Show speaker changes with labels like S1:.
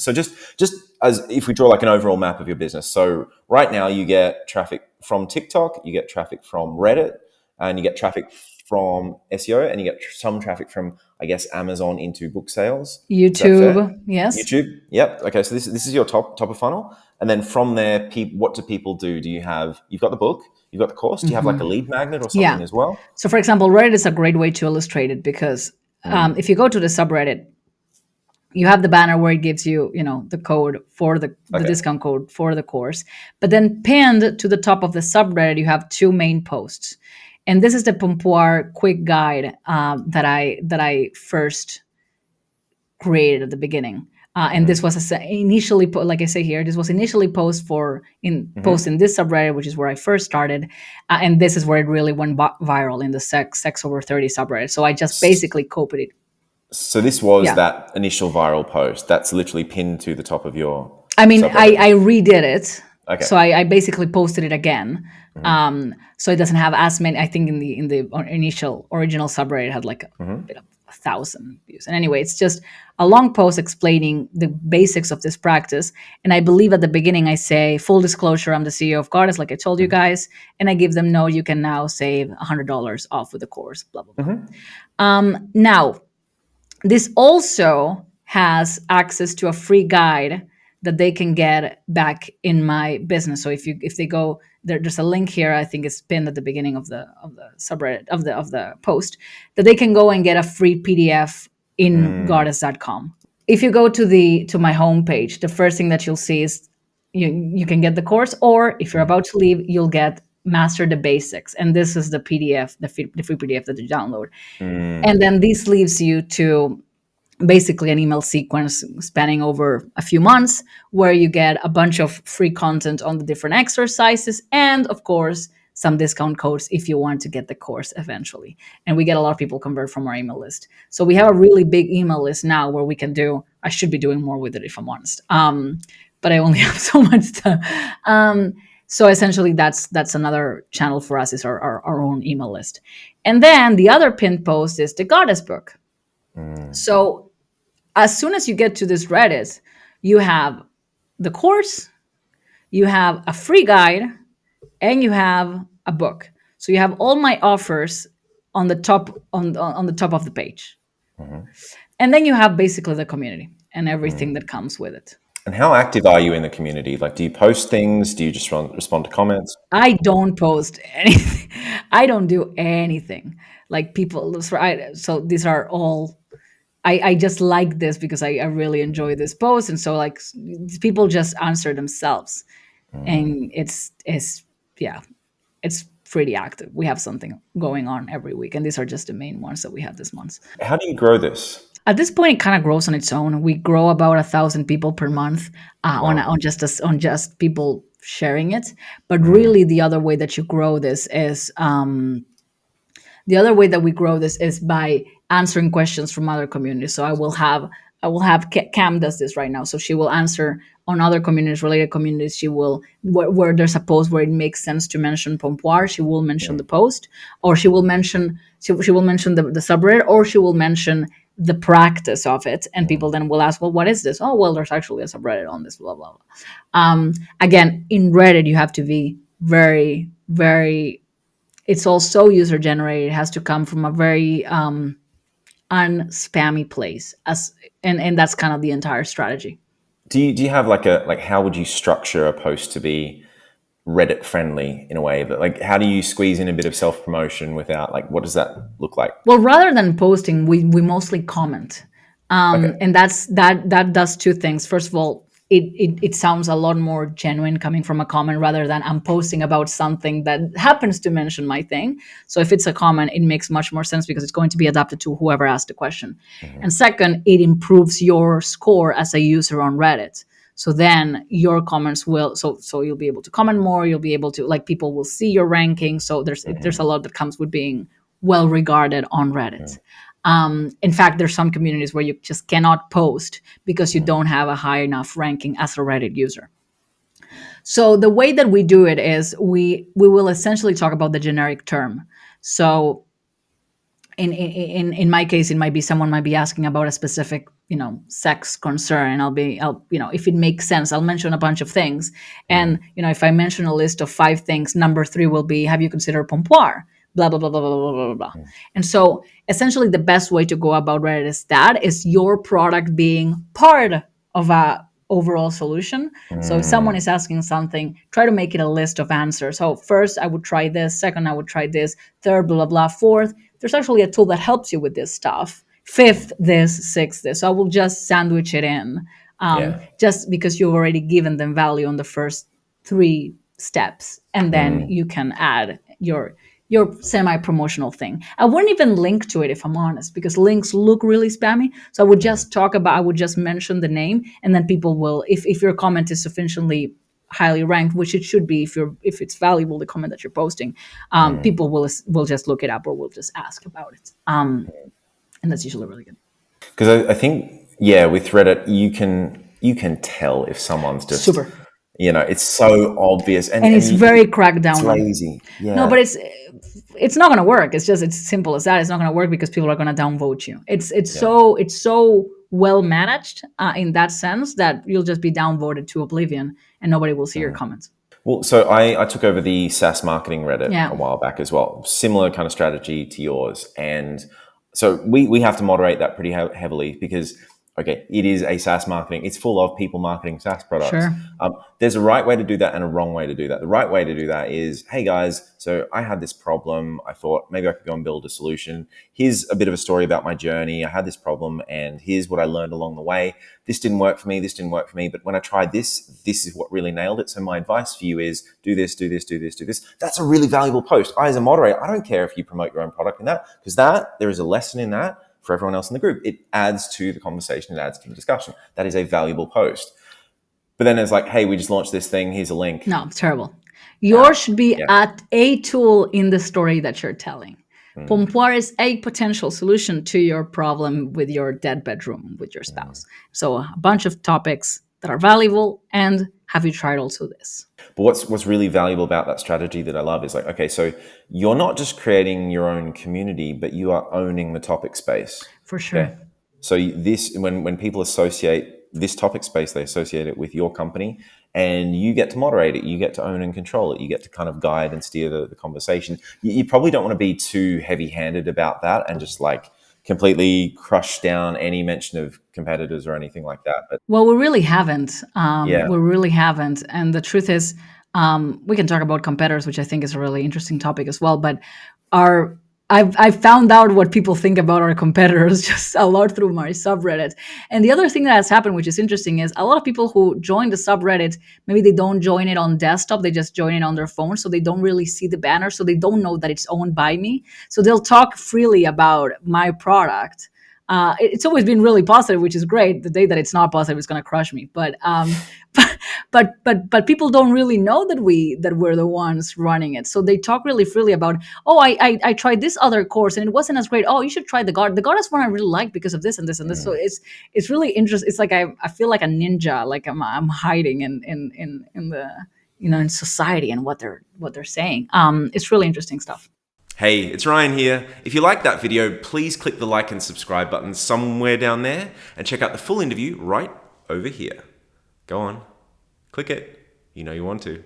S1: So just as if we draw like an overall map of your business. So right now you get traffic from TikTok, you get traffic from Reddit, and you get traffic from SEO, and you get some traffic from, I guess, Amazon into book sales. Is that fair?
S2: YouTube, yes.
S1: YouTube. Yep. Okay. So this is your top of funnel, and then from there, what do people do? You've got the book, you've got the course. Do you have like a lead magnet or something
S2: Yeah.
S1: as well?
S2: So for example, Reddit is a great way to illustrate it because if you go to the subreddit, you have the banner where it gives you, the code for the
S1: Okay.
S2: discount code for the course. But then pinned to the top of the subreddit, you have two main posts. And this is the Pompoir quick guide that I first created at the beginning. And this was initially, like I say here, this was initially posted in this subreddit, which is where I first started, and this is where it really went viral in the sex over 30 subreddit. So I just basically copied it.
S1: So this was
S2: Yeah.
S1: that initial viral post that's literally pinned to the top of your.
S2: I mean,
S1: subreddit.
S2: I redid it.
S1: Okay.
S2: So I basically posted it again. So it doesn't have as many. I think in the original subreddit it had like a bit of 1,000 views. And anyway, it's just a long post explaining the basics of this practice. And I believe at the beginning I say, full disclosure, I'm the CEO of Gohddess, like I told you guys. And I give them, no, you can now save $100 off with the course, blah, blah, blah. Now, this also has access to a free guide that they can get back in my business. So if they go there's a link here, I think it's pinned at the beginning of the subreddit of the post, that they can go and get a free PDF in Gohddess.com. If you go to my homepage, the first thing that you'll see is you can get the course, or if you're about to leave, you'll get Master the Basics, and this is the PDF, the free PDF that you download. And then this leaves you to basically an email sequence spanning over a few months where you get a bunch of free content on the different exercises and, of course, some discount codes if you want to get the course eventually. And we get a lot of people convert from our email list. So we have a really big email list now where we can I should be doing more with it if I'm honest. But I only have so much time. So essentially that's another channel for us, is our own email list. And then the other pinned post is the Gohddess book. So as soon as you get to this Reddit, you have the course, you have a free guide, and you have a book. So you have all my offers on the top on the top of the page. And then you have basically the community and everything that comes with it.
S1: And how active are you in the community? Like, do you post things? Do you just respond to comments?
S2: I don't post anything. I don't do anything. Like people, so these are all. I just like this because I really enjoy this post, and so like people just answer themselves, and it's pretty active. We have something going on every week, and these are just the main ones that we have this month.
S1: How do you grow this?
S2: At this point, it kind of grows on its own. We grow about 1,000 people per month on just people sharing it. But really, the other way that you grow this is by answering questions from other communities. So I will have Cam does this right now. So she will answer on other communities, related communities. She will, where there's a post where it makes sense to mention Pompoir, she will mention the post, or she will mention the subreddit, or she will mention the practice of it. And people then will ask, well, what is this? Oh, well, there's actually a subreddit on this, blah, blah, blah. Again, in Reddit, you have to be very, very, it's all so user generated. It has to come from a very unspammy place, and that's kind of the entire strategy.
S1: Do you have how would you structure a post to be Reddit friendly in a way? That, like, how do you squeeze in a bit of self promotion without, like, what does that look like?
S2: Well, rather than posting, we mostly comment, and that does two things. First of all, it sounds a lot more genuine coming from a comment rather than I'm posting about something that happens to mention my thing. So if it's a comment, it makes much more sense because it's going to be adapted to whoever asked the question. And second, it improves your score as a user on Reddit. So then your comments will, so you'll be able to comment more. You'll be able to, like, people will see your ranking. So there's a lot that comes with being well regarded on Reddit. In fact, there's some communities where you just cannot post because you don't have a high enough ranking as a Reddit user. So the way that we do it is we will essentially talk about the generic term. So in my case, it might be someone might be asking about a specific, sex concern, and if it makes sense, I'll mention a bunch of things. And, if I mention a list of 5 things, number 3 will be, have you considered pompoir? Blah, blah, blah, blah, blah, blah, blah, blah. And so essentially the best way to go about Reddit is your product being part of a overall solution. So if someone is asking something, try to make it a list of answers. So first I would try this, second I would try this, third blah blah blah, fourth there's actually a tool that helps you with this stuff, fifth this, sixth this. So I will just sandwich it in, just because you've already given them value on the first 3 steps, and then you can add your semi-promotional thing. I wouldn't even link to it, if I'm honest, because links look really spammy. So I would just I would just mention the name, and then people will, if your comment is sufficiently highly ranked, which it should be if it's valuable, the comment that you're posting, people will just look it up or will just ask about it. And that's usually really good.
S1: Because I think, with Reddit, you can tell if someone's just
S2: super.
S1: It's so obvious, and
S2: it's very cracked down.
S1: It's lazy.
S2: No, but it's not going to work. It's simple as that. It's not going to work because people are going to downvote you. It's so well managed in that sense that you'll just be downvoted to oblivion and nobody will see your comments.
S1: Well, so I took over the SaaS marketing Reddit a while back as well. Similar kind of strategy to yours. And so we have to moderate that pretty heavily because, okay, it is a SaaS marketing. It's full of people marketing SaaS products.
S2: Sure.
S1: There's a right way to do that and a wrong way to do that. The right way to do that is, hey guys, so I had this problem. I thought maybe I could go and build a solution. Here's a bit of a story about my journey. I had this problem and here's what I learned along the way. This didn't work for me. This didn't work for me. But when I tried this is what really nailed it. So my advice for you is do this, do this, do this, do this. That's a really valuable post. I, as a moderator, I don't care if you promote your own product in that, because there is a lesson in that for everyone else in the group. It adds to the conversation. It adds to the discussion. That is a valuable post. But then it's like, hey, we just launched this thing. Here's a link.
S2: No, it's terrible. Yours should be at a tool in the story that you're telling. Pompoir is a potential solution to your problem with your dead bedroom with your spouse. So a bunch of topics that are valuable, and have you tried also this?
S1: But what's really valuable about that strategy that I love is like, okay, so you're not just creating your own community, but you are owning the topic space.
S2: For sure. Okay?
S1: So this, when people associate this topic space, they associate it with your company, and you get to moderate it, you get to own and control it, you get to kind of guide and steer the conversation. You probably don't want to be too heavy-handed about that and just like completely crush down any mention of competitors or anything like that. But
S2: well, we really haven't. We really haven't. And the truth is, we can talk about competitors, which I think is a really interesting topic as well. But I've found out what people think about our competitors just a lot through my subreddit. And the other thing that has happened, which is interesting, is a lot of people who join the subreddit, maybe they don't join it on desktop, they just join it on their phone, so they don't really see the banner, so they don't know that it's owned by me. So they'll talk freely about my product. It's always been really positive, which is great. The day that it's not positive, it's going to crush me. But people don't really know that we're the ones running it. So they talk really freely about, oh, I tried this other course and it wasn't as great. Oh, you should try the Gohddess one I really like because of this and this and this. So it's really interesting. It's like I feel like a ninja, like I'm hiding in the in society and what they're saying. It's really interesting stuff.
S1: Hey, it's Ryan here. If you like that video, please click the like and subscribe button somewhere down there and check out the full interview right over here. Go on, click it. You know you want to.